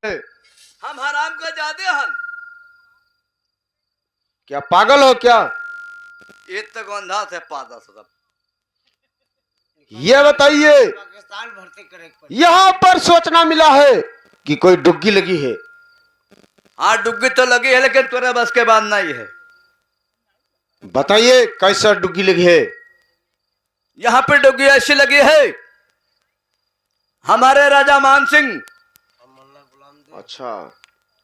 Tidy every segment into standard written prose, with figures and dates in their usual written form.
हम हराम का जादे हन। क्या पागल हो क्या? ये तक अंधा से पादा सब। ये बताइए, पाकिस्तान भर्ती करे यहाँ पर सोचना मिला है कि कोई डुग्गी लगी है। हाँ डुग्गी तो लगी है लेकिन तुरे बस के बाद नहीं है। बताइए कैसा डुग्गी लगी है? यहाँ पे डुग्गी ऐसी लगी है, हमारे राजा मान सिंह अच्छा,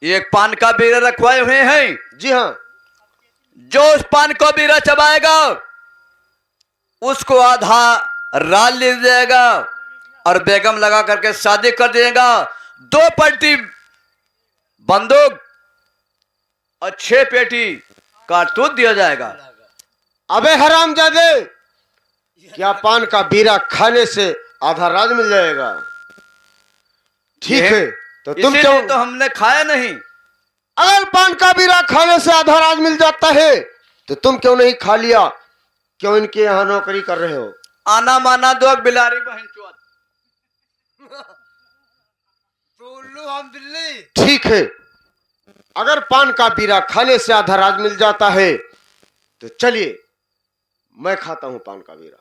एक पान का बीरा रखवाए हुए हैं। जी हाँ। जो उस पान को बीरा चबाएगा उसको आधा राल ले जाएगा और बेगम लगा करके शादी कर देगा। 2 पलटी बंदूक और 6 पेटी कारतूस दिया जाएगा। अबे हरामजादे, क्या पान का बीरा खाने से आधा राज मिल जाएगा? ठीक है, तो तुम क्यों? तो हमने खाया नहीं। अगर पान का बीरा खाने से आधा राज मिल जाता है तो तुम क्यों नहीं खा लिया? क्यों इनके यहाँ नौकरी कर रहे हो? आना माना दो बिलारी बहन चौथ। तो उल्लू हम दिल्ली। ठीक है, अगर पान का बीरा खाने से आधा राज मिल जाता है तो चलिए मैं खाता हूं पान का बीरा।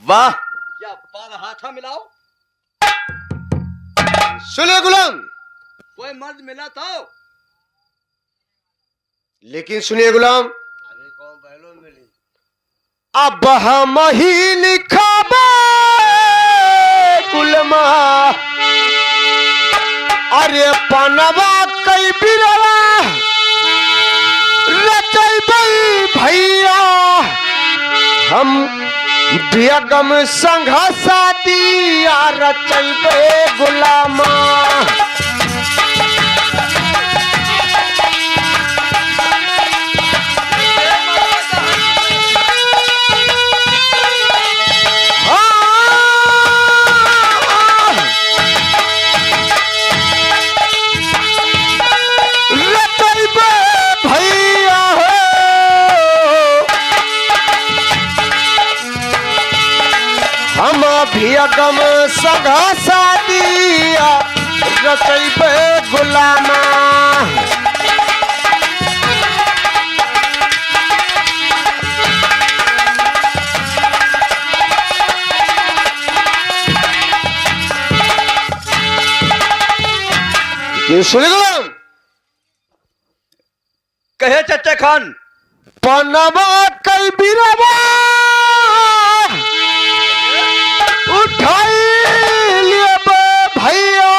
वाह, क्या पान हाथा मिलाओ। सुनिए गुलाम, कोई मर्द मिला तो। लेकिन सुनिए गुलाम, अरे कौन बहलो मिली? अब हम ही लिखाबे गुलमा, अरे पनवा कई बिरवा रचैबे भैया, हम बेगम संघ शादिया रचैबे गुलामा। बेगम सगा शादिया रचैबे गुलामा। सुने गुलाम, कहे चचा खान। पनवा कई बिरवा उठाई लिए भैया,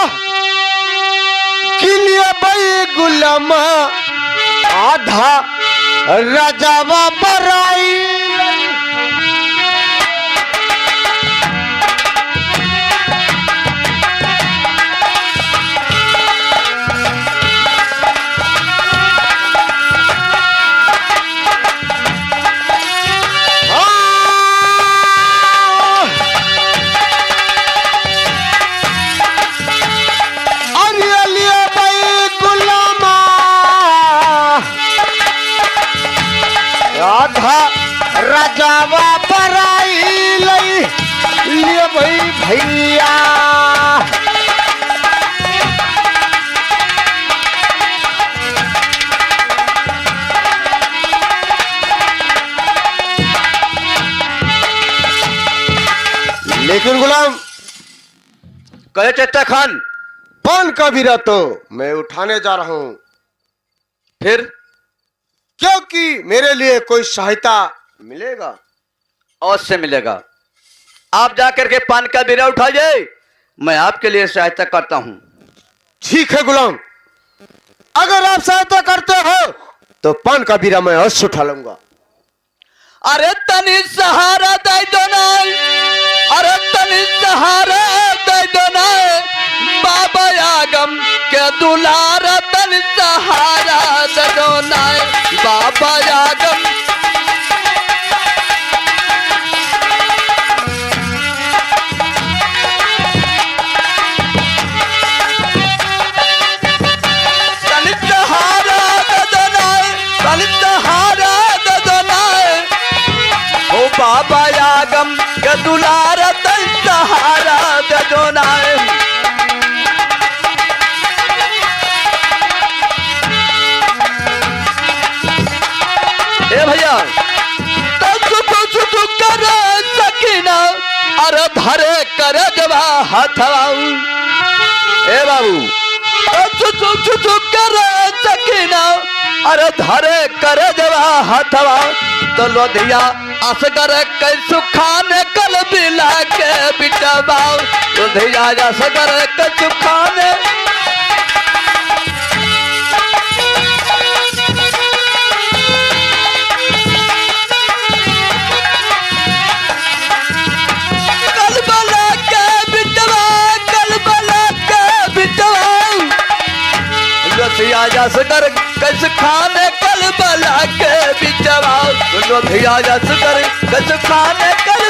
किलिए बई गुलामा, आधा राजावा बराई। राजावा बराई लई लिए भैया। लेकिन गुलाम, कहे चचा खान। पान का बीरा तो मैं उठाने जा रहा हूं, फिर क्योंकि मेरे लिए कोई सहायता मिलेगा। अवश्य मिलेगा। आप जाकर के पान का बीरा उठाइए, मैं आपके लिए सहायता करता हूं। ठीक है गुलाम, अगर आप सहायता करते हो तो पान का बीरा मैं अवश्य उठा लूंगा। अरे तनी सहारा दे दो ना, अरे तनी सहारा दे दो ना, बाबा आगम के दुलार तनी सहारा दे दो ना, बाबा आगम। बाबा आगम के दुलार तन सहारा दे दो ना। हथवा ए बाबू करे सकीना अरे धरे करे जवा हथवा तो लोधिया असगर कैसु खाने कल बिला के बिटवा लोधिया असगर कैसु खाने कर कस खाने कल बला के बिचवा लोधिया कर कस खाने कल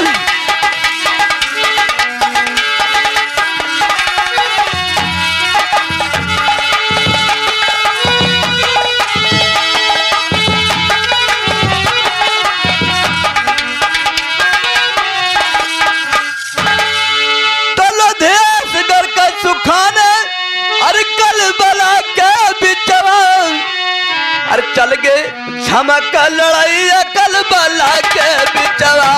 तो लोधिया कर कस खाने अरे कल बला के अरे चल गए झमक लड़ाई कल बला के बिचवा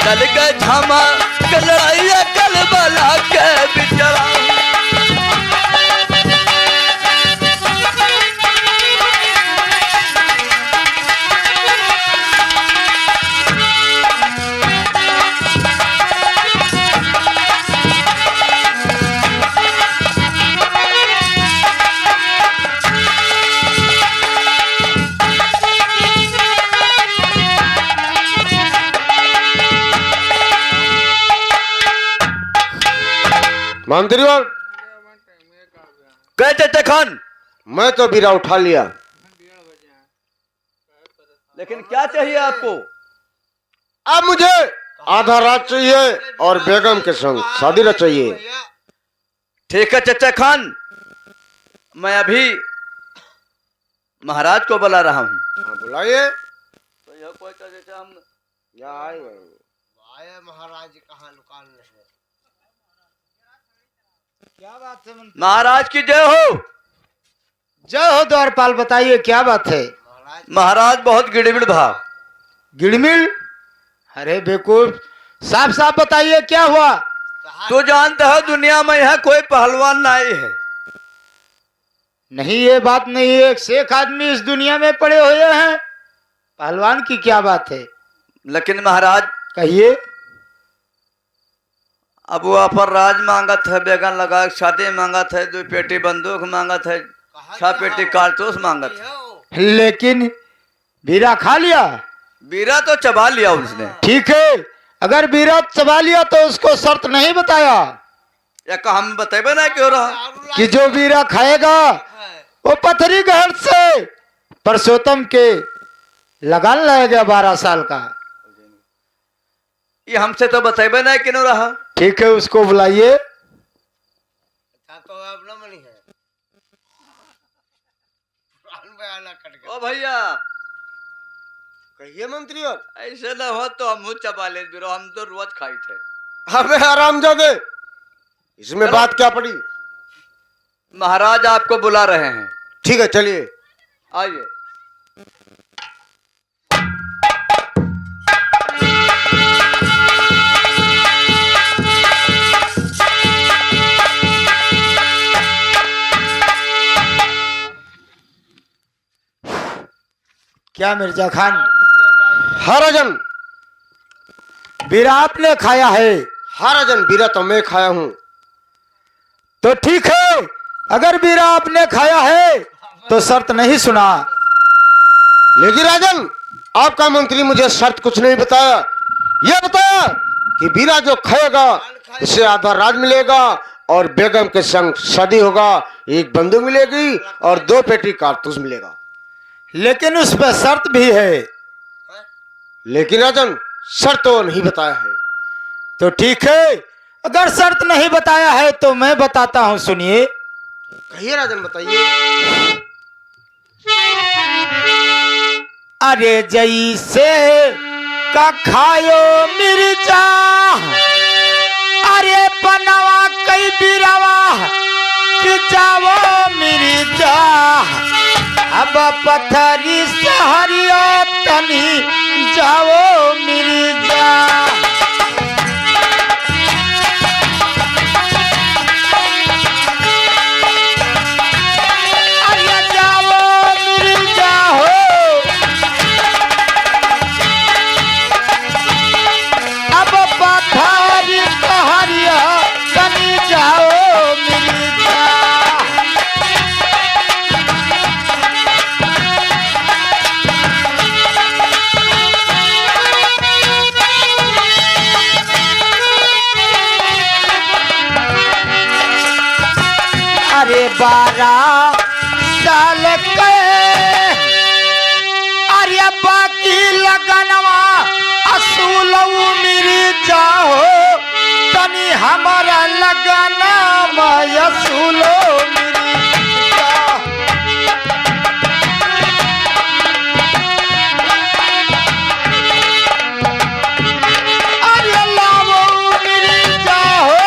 चल गए झमक लड़ाई कल बला के बिचवा मंत्री और कहे चचा खान मैं तो बीरा उठा लिया, लेकिन क्या चाहिए आपको? अब मुझे आधा रात चाहिए और बेगम के संग शादी रात चाहिए। ठीक है चचा खान, मैं अभी महाराज को बुला रहा हूँ। हाँ बुलाइए। तो यह कोई चचा हम यहाँ आए महाराज कहाँ लुकान है? क्या बात है? महाराज की जय हो। जय हो द्वारपाल, बताइए क्या बात है? महाराज बहुत गिड़मिड़ भाव। गिड़मिड़? अरे बेवकूफ, साफ साफ बताइए क्या हुआ? तू जानता है दुनिया में यहाँ कोई पहलवान नहीं है। नहीं, ये बात नहीं है। एक शेख आदमी इस दुनिया में पड़े हुए हैं, पहलवान की क्या बात है? लेकिन महाराज कहिए। अब वो पर राज मांगत है, बेगन लगा शादी मांगत है, 2 पेटी बंदूक मांगत है, 6 पेटी कारतूस मांगत है। लेकिन बीरा खा लिया। बीरा तो चबा लिया उसने। ठीक है, अगर बीरा चबा लिया तो उसको शर्त नहीं बताया या हम बतेबे ना क्यों रहा कि जो बीरा खाएगा वो पथरी घाट से परसोत्तम के लगान लाएगा 12 साल का। ये हमसे तो बतेबे ना क्यों रहा। ठीक है, उसको बुलाइए। तो अपना मनी है। ओ भैया कहिए मंत्री और। ऐसे न हो तो हम चबा ले बिरो, हम तो रोज खाई थे। अबे हरामजादे, इसमें बात क्या पड़ी? महाराज आपको बुला रहे हैं। ठीक है चलिए। आइए। क्या मिर्जा खान, हाँ राजन। बीरा आपने खाया है? हाँ राजन, बीरा तो मैं खाया हूँ। तो ठीक है, अगर बीरा आपने खाया है तो शर्त नहीं सुना। लेकिन राजन, आपका मंत्री मुझे शर्त कुछ नहीं बताया। यह बताया कि बीरा जो खाएगा उसे आधा राज मिलेगा और बेगम के संग शादी होगा, 1 बंदूक मिलेगी और 2 पेटी कारतूस मिलेगा। लेकिन उस पर शर्त भी है। लेकिन राजन, शर्त तो नहीं बताया है। तो ठीक है, अगर शर्त नहीं बताया है तो मैं बताता हूं, सुनिए। कहिए राजन, बताइए। अरे जैसे का खायो मिर्जा, अरे बनवा कई बिरवा कि जावो मिर्जा, अब पथरी सहरियो तनी जावो मिर्जा। 12 साल के अरे बाकी लगनवा असूल मेरी जाओ तनी हमारा लगना असूलो मेरी जाओ। अरे लावो मेरी जाओ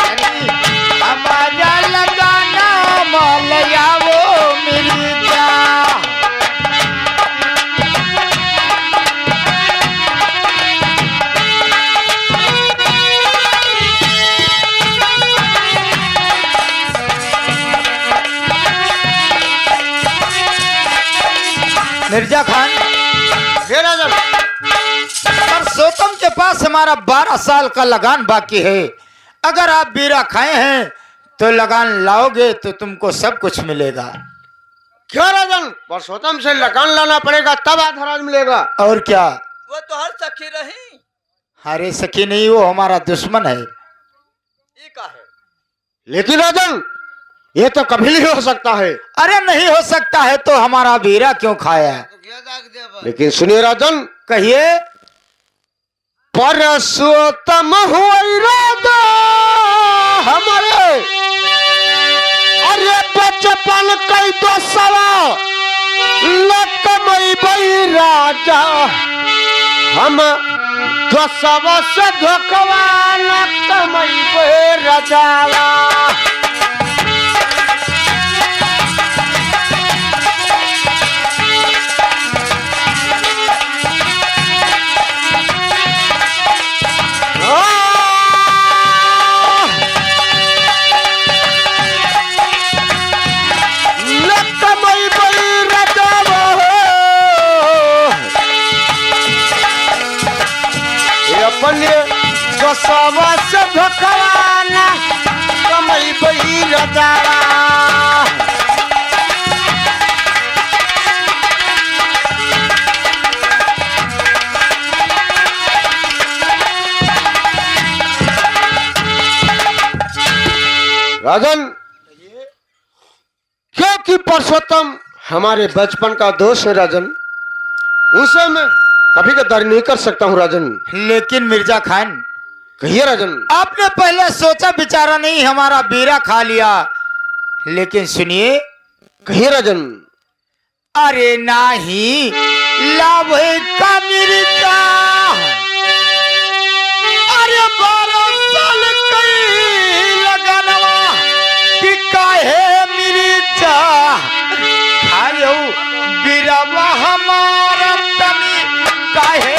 तनी हमारा लगना मलयावो मेरी जाओ। मिर्जा खान हे राजन, परसोत्तम के पास हमारा 12 साल का लगान बाकी है। अगर आप बीरा खाए हैं तो लगान लाओगे तो तुमको सब कुछ मिलेगा। क्यों राजन? परसोत्तम से लगान लाना पड़ेगा तब आधा राज मिलेगा। और क्या? वो तो हर सखी रही। अरे सखी नहीं, वो हमारा दुश्मन है। ये का है? लेकिन राजन ये तो कभी नहीं हो सकता है। अरे नहीं हो सकता है तो हमारा बीरा क्यों खाया? तो क्या दाग दिया भाई? लेकिन सुनिए राजन, कहिए। परसोत्तम हुआ राजा हमारे, अरे बचपन कई तो सवा लकमई बई राजा, हम दसवा से धोखवा लकमई बई राजा। अपने दसवा से धोखवाना कमई बई राजा। राजन, क्योंकि परसोत्तम हमारे बचपन का दोस्त है राजन, उसे मैं कभी गद्दारी नहीं कर सकता हूँ राजन। लेकिन मिर्जा खान, कहिए राजन। आपने पहले सोचा विचारा नहीं, हमारा बीरा खा लिया। लेकिन सुनिए। कहिए राजन। अरे नाही लाभ का मिर्जा, अरे 12 साल कई लगनवा कि काहे मिर्जा खायो बीरवा हमारा तनी काहे।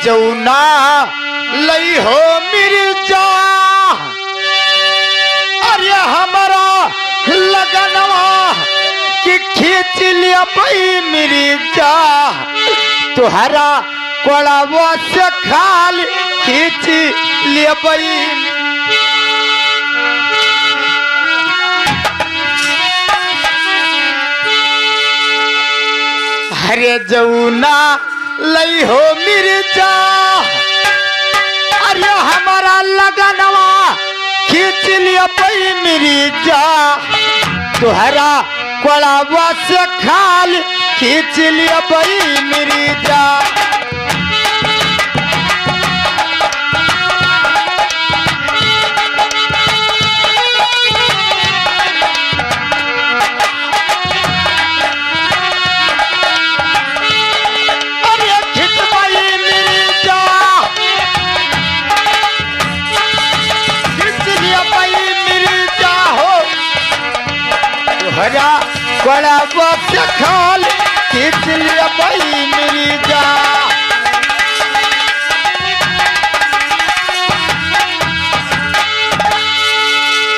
जौना लई हो मिर्जा, अरे हमारा लगनवा कि खींच लिया भाई मिर्जा, तुहरा कोड़ावा से खाल खींच लिया भाई। अरे जौना लई हो मिर्जा, अरे हमारा लगनवा खींच लिया भाई मिर्जा, तुहरा कोड़ावा से खाल खींच लिया भाई मिर्जा। कोड़ावा से खाल खींच लिया भाई मेरी जान।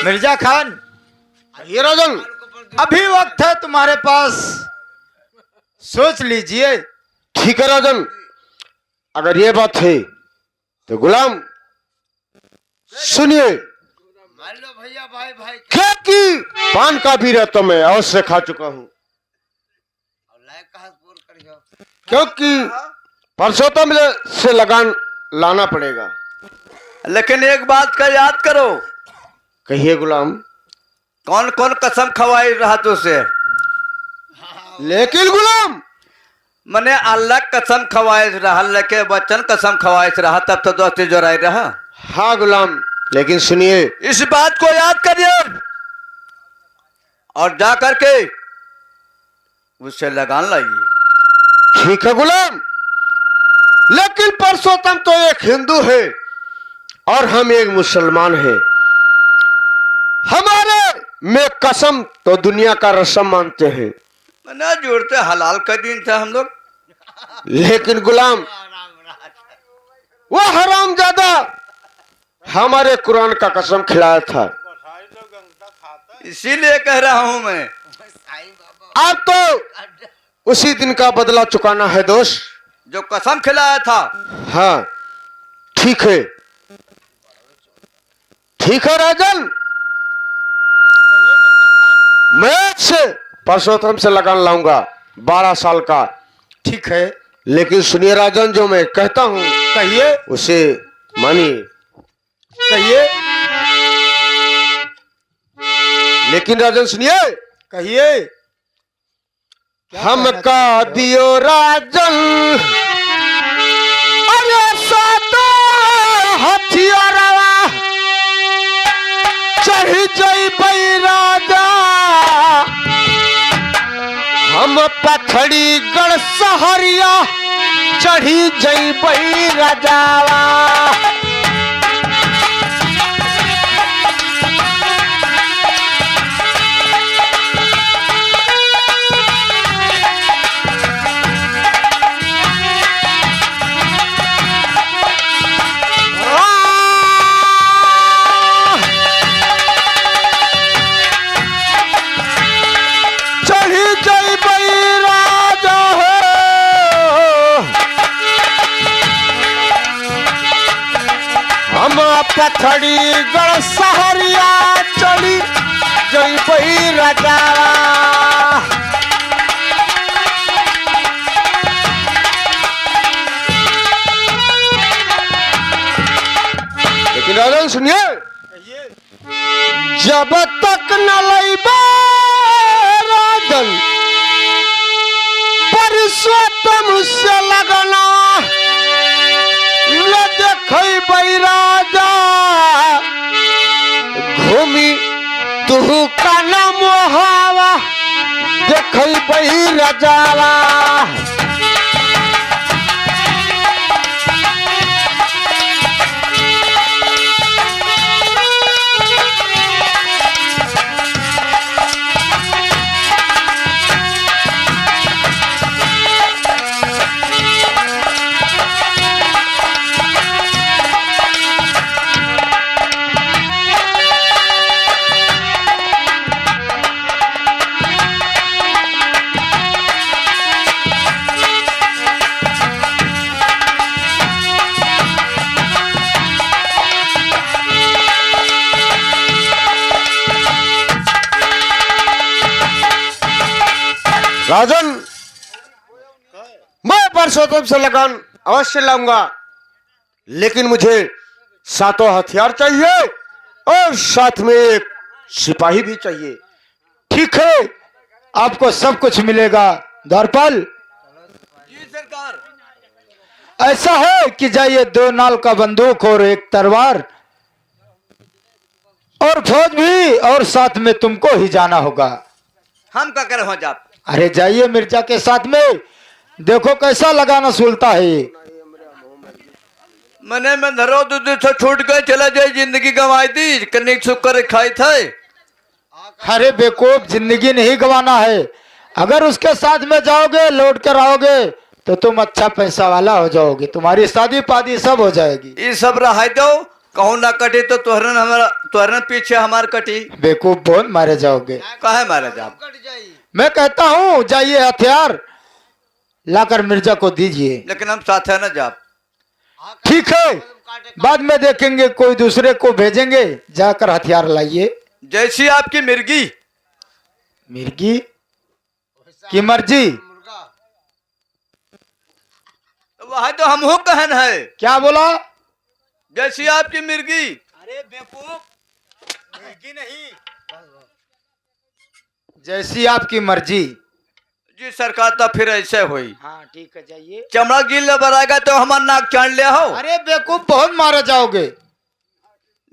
मिर्जा खान, ये राजन, अभी वक्त है तुम्हारे पास, सोच लीजिए। ठीक है राजन, अगर ये बात है तो गुलाम सुनिए। मान लो भैया भाई भाई क्या कि पान का भी रहता मैं अवश्य खा चुका हूँ, और लायक कहा बोल करियो। क्योंकि परसोत्तम से लगान लाना पड़ेगा। लेकिन एक बात का याद करो, कहिए गुलाम। कौन कौन कसम खवाई रहा तुझसे? लेकिन गुलाम, मने अल्लाह कसम खवाए रहा, लेके बच्चन कसम खवाए रहा, तब तो दोस्ती जोराई रहा। हाँ गुलाम, लेकिन सुनिए। इस बात को याद करिए और जा करके उससे लगान लाइए। ठीक है गुलाम, लेकिन परसोत्तम तो एक हिंदू है और हम एक मुसलमान हैं। हमारे में कसम तो दुनिया का रस्म मानते हैं। मना जोड़ते हलाल का दिन था हम लोग। लेकिन गुलाम, वो हरामजादा हमारे कुरान का कसम खिलाया था। इसीलिए कह रहा हूं मैं, आप तो उसी दिन का बदला चुकाना है दोस्त। जो कसम खिलाया था। हाँ ठीक है, ठीक है राजन, मैं से परसोत्तम से लगान लाऊंगा 12 साल का। ठीक है, लेकिन सुनिए राजन, जो मैं कहता हूँ कहिए उसे मानिए। कहिए लेकिन राजन सुनिए, कहिए। हम का दियो राजन अरे सातो हथियारवा चढ़ी जई राजा, हम पथड़ी गढ़ सहरिया चढ़ी जई राजावा। पथड़ी गढ़ सहरिया चली जई राजावा। लेकिन राजन सुनिए, जब तक न लइबा राजन परसोत्तम से लगना न देखई राजा, घूमी तू का नाम हवा देखई राजावा। राजन, मैं परसोत्तम से लगान अवश्य लाऊंगा, लेकिन मुझे सातों हथियार चाहिए और साथ में एक सिपाही भी चाहिए। ठीक है, आपको सब कुछ मिलेगा द्वारपाल। जी सरकार। ऐसा है कि जाइए 2 नाल का बंदूक और 1 तलवार और फौज भी, और साथ में तुमको ही जाना होगा। हम क्या करें वहां जा? अरे जाइए मिर्जा के साथ में, देखो कैसा लगाना सुलता है ये। मने में धरो दूध से छूट गए, चला जाए जिंदगी गंवाई दी, कनिक सुख कर खाई थे। अरे बेवकूफ, जिंदगी नहीं गंवाना है, अगर उसके साथ में जाओगे लौट कर आओगे तो तुम अच्छा पैसा वाला हो जाओगे, तुम्हारी शादी पादी सब हो जाएगी। ये सब रहा दो, कहूँ ना कटी तो तोहरन पीछे हमार कटी। बेवकूफ बोल मारे जाओगे। काहे मारे जा? कट जाई। मैं कहता हूँ जाइए हथियार लाकर मिर्जा को दीजिए। लेकिन हम साथ है ना जा। ठीक है, बाद में देखेंगे, कोई दूसरे को भेजेंगे, जाकर हथियार लाइए। जैसी आपकी मिर्गी। मिर्गी की मर्जी। मुर्गा। वह तो हम हो कहन है। क्या बोला? जैसी आपकी मिर्गी। अरे बेवकूफ, मिर्गी नहीं, जैसी आपकी मर्जी। जी सरकार, तो फिर ऐसे हुई। हाँ ठीक है, जाइए। चमड़ा गिल बराएगा तो हमार नाक चाट ले हो। अरे बेवकूफ, बहुत मारे जाओगे।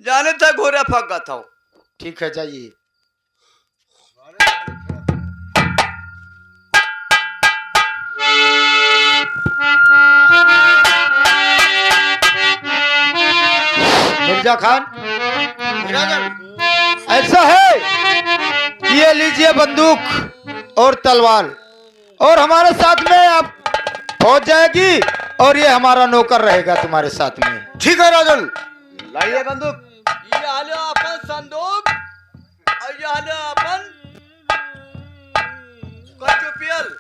जाने था घोड़ा फंका था। ठीक है, जाइए। मिर्जा खान, ऐसा है, ये लीजिए बंदूक और तलवार, और हमारे साथ में आप पहुंच जाएगी, और ये हमारा नौकर रहेगा तुम्हारे साथ में। ठीक है राजन, लाइए बंदूक। ये हालो अपन संदूक और ये हालो अपन कचुपियल।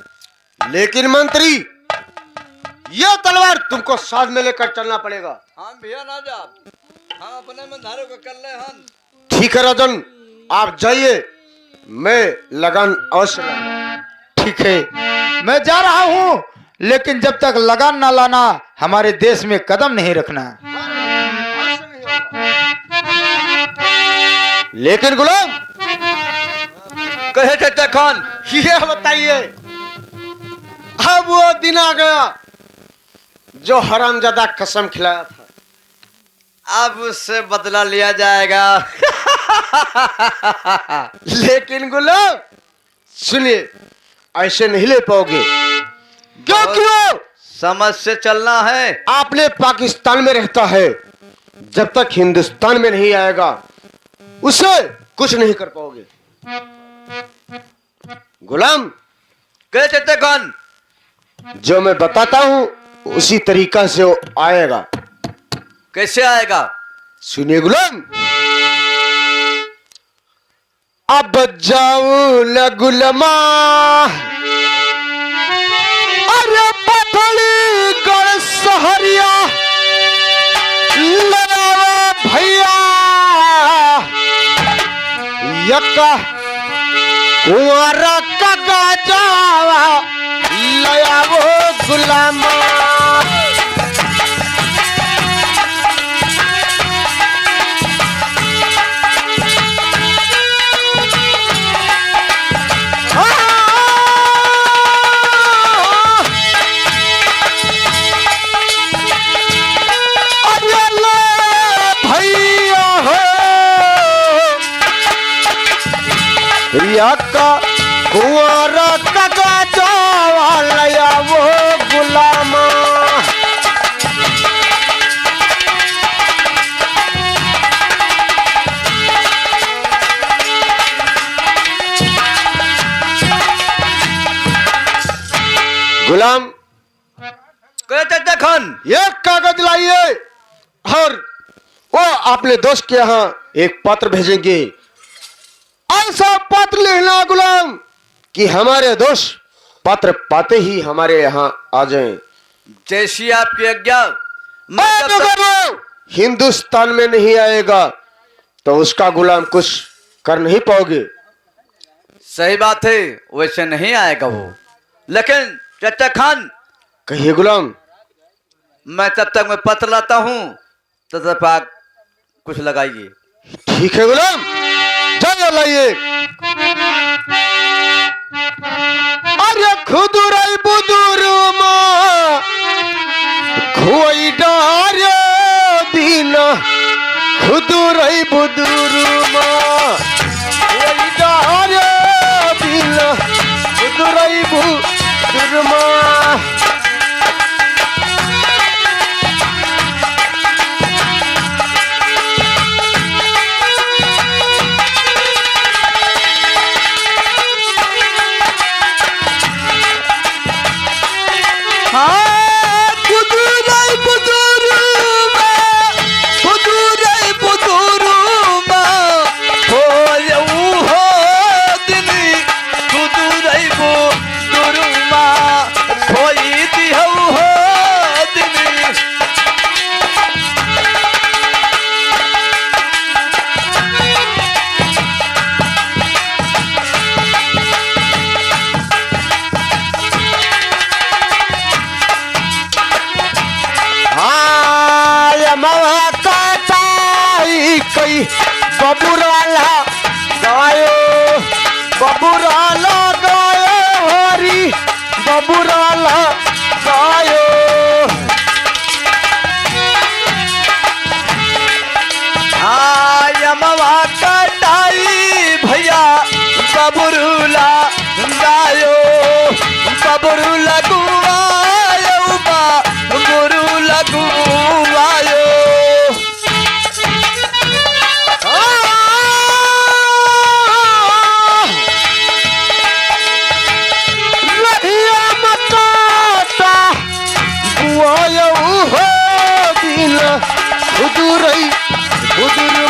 लेकिन मंत्री ये तलवार तुमको साथ में लेकर चलना पड़ेगा। हम भैया ना जा, हम अपने में धारो को कर ले हन। ठीक है राजन, आप जाइए, मैं लगान अवश्य लाऊंगा। ठीक है, मैं जा रहा हूँ, लेकिन जब तक लगान ना लाना हमारे देश में कदम नहीं रखना। लेकिन गुलाम, कहे चाचा खान, ये बताइए, अब वो दिन आ गया जो हरामजादा कसम खिलाया था। अब उससे बदला लिया जाएगा। लेकिन गुलाम सुनिए, ऐसे नहीं ले पाओगे। क्यों? समझ से चलना है। आपने पाकिस्तान में रहता है, जब तक हिंदुस्तान में नहीं आएगा उसे कुछ नहीं कर पाओगे। गुलाम, कहे चाचा खान, जो मैं बताता हूं उसी तरीका से वो आएगा। कैसे आएगा? सुनिए गुलाम, अब जाऊ लगुलमा, अरे पथड़ी गढ़ सहरिया, लड़ावा भैया यक्का कुंवारा का जावा, लया वो गुलामा। का कुंवारा का जावा, लया वो गुलामा। गुलाम, कहे चाचा खान, एक कागज लाइए और वो अपने दोस्त के यहाँ एक पत्र भेजेंगे। ऐसा पत्र लिखना गुलाम कि हमारे दोस्त पत्र पाते ही हमारे यहाँ आ जाएं। जैसी आपकी आज्ञा। मैं और जब तक- अगर वो हिंदुस्तान में नहीं आएगा तो उसका गुलाम कुछ कर नहीं पाओगे। सही बात है, वैसे नहीं आएगा वो। लेकिन चाचा खान, कहिए गुलाम। मैं तब तक मैं पत्र लाता हूँ, तब तक आप कुछ लगाइए। ठीक है गुलाम, जाओ लाइए। अरे खुदुरई बुदुरुमा खोई डारे दीना, खुदुरई बुदुरुमा खोई डारे दीना, खुदुरई बुदुरुमा। बबुराला गायो बबुराला गायो हरी बबुराला गायो यमवा कटाई भैया बबुरुला गायो बबुरुला गुवायो बबुरुला गुवायो रहिया मताता गुआयो हो दिल खुदुरई खुदुर